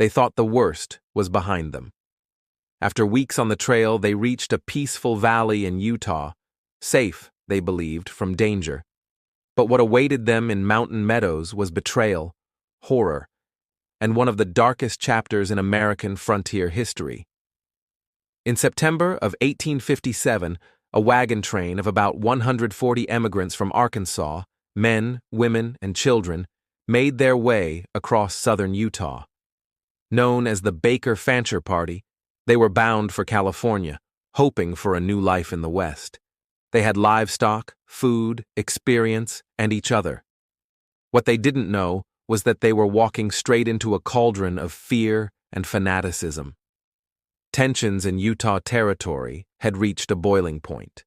They thought the worst was behind them. After weeks on the trail, they reached a peaceful valley in Utah, safe, they believed, from danger. But what awaited them in Mountain Meadows was betrayal, horror, and one of the darkest chapters in American frontier history. In September of 1857, a wagon train of about 140 emigrants from Arkansas, men, women, and children, made their way across southern Utah. Known as the Baker-Fancher Party, they were bound for California, hoping for a new life in the West. They had livestock, food, experience, and each other. What they didn't know was that they were walking straight into a cauldron of fear and fanaticism. Tensions in Utah Territory had reached a boiling point.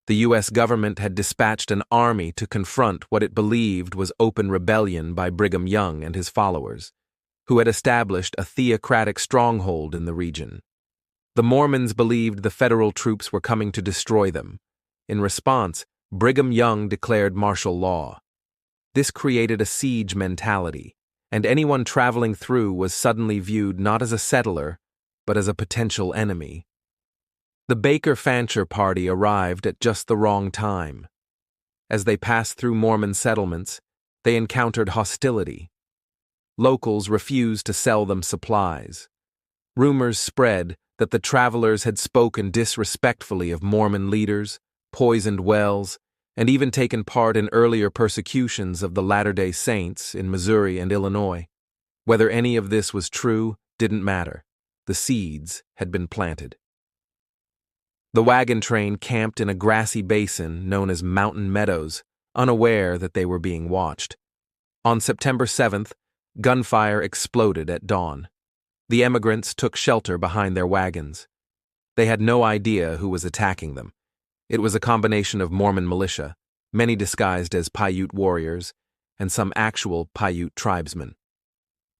The U.S. government had dispatched an army to confront what it believed was open rebellion by Brigham Young and his followers, who had established a theocratic stronghold in the region. The Mormons believed the federal troops were coming to destroy them. In response, Brigham Young declared martial law. This created a siege mentality, and anyone traveling through was suddenly viewed not as a settler, but as a potential enemy. The Baker-Fancher Party arrived at just the wrong time. As they passed through Mormon settlements, they encountered hostility. Locals refused to sell them supplies. Rumors spread that the travelers had spoken disrespectfully of Mormon leaders, poisoned wells, and even taken part in earlier persecutions of the Latter-day Saints in Missouri and Illinois. Whether any of this was true didn't matter. The seeds had been planted. The wagon train camped in a grassy basin known as Mountain Meadows, unaware that they were being watched. On September 7th, gunfire exploded at dawn. The emigrants took shelter behind their wagons. They had no idea who was attacking them. It was a combination of Mormon militia, many disguised as Paiute warriors, and some actual Paiute tribesmen.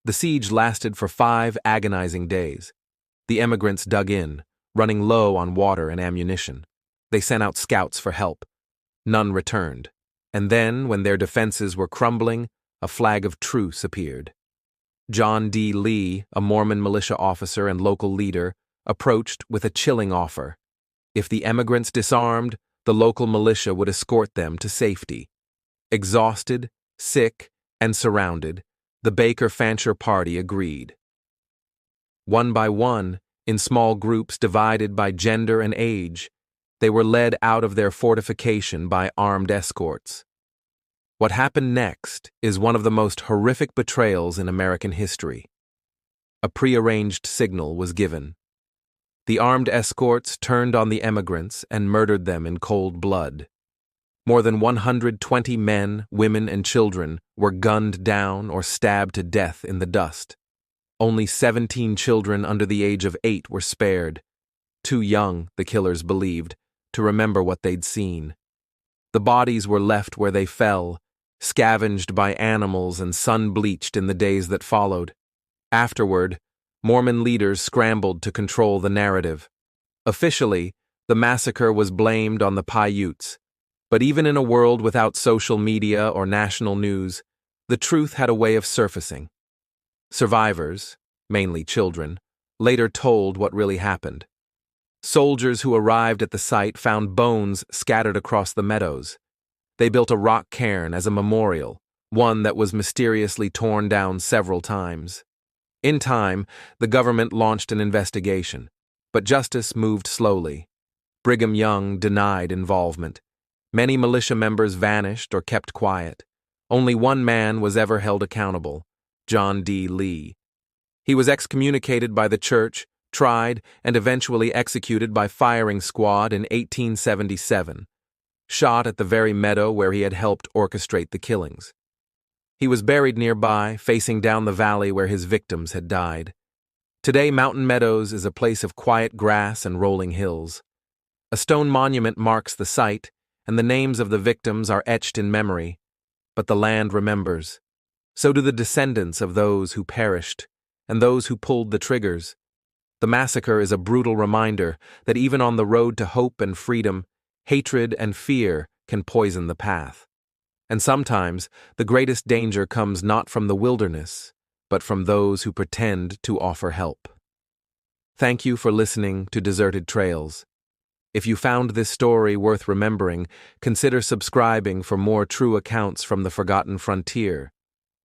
The siege lasted for 5 agonizing days. The emigrants dug in, running low on water and ammunition. They sent out scouts for help. None returned. And then, when their defenses were crumbling, a flag of truce appeared. John D. Lee, a Mormon militia officer and local leader, approached with a chilling offer. If the emigrants disarmed, the local militia would escort them to safety. Exhausted, sick, and surrounded, the Baker-Fancher Party agreed. One by one, in small groups divided by gender and age, they were led out of their fortification by armed escorts. What happened next is one of the most horrific betrayals in American history. A prearranged signal was given. The armed escorts turned on the emigrants and murdered them in cold blood. More than 120 men, women, and children were gunned down or stabbed to death in the dust. Only 17 children under the age of 8 were spared, too young, the killers believed, to remember what they'd seen. The bodies were left where they fell, scavenged by animals and sun-bleached in the days that followed. Afterward, Mormon leaders scrambled to control the narrative. Officially, the massacre was blamed on the Paiutes, but even in a world without social media or national news, the truth had a way of surfacing. Survivors, mainly children, later told what really happened. Soldiers who arrived at the site found bones scattered across the meadows. They built a rock cairn as a memorial, one that was mysteriously torn down several times. In time, the government launched an investigation, but justice moved slowly. Brigham Young denied involvement. Many militia members vanished or kept quiet. Only one man was ever held accountable, John D. Lee. He was excommunicated by the church, tried, and eventually executed by firing squad in 1877, shot at the very meadow where he had helped orchestrate the killings. He was buried nearby, facing down the valley where his victims had died. Today, Mountain Meadows is a place of quiet grass and rolling hills. A stone monument marks the site, and the names of the victims are etched in memory. But the land remembers. So do the descendants of those who perished, and those who pulled the triggers. The massacre is a brutal reminder that even on the road to hope and freedom, hatred and fear can poison the path. And sometimes, the greatest danger comes not from the wilderness, but from those who pretend to offer help. Thank you for listening to Deserted Trails. If you found this story worth remembering, consider subscribing for more true accounts from the forgotten frontier.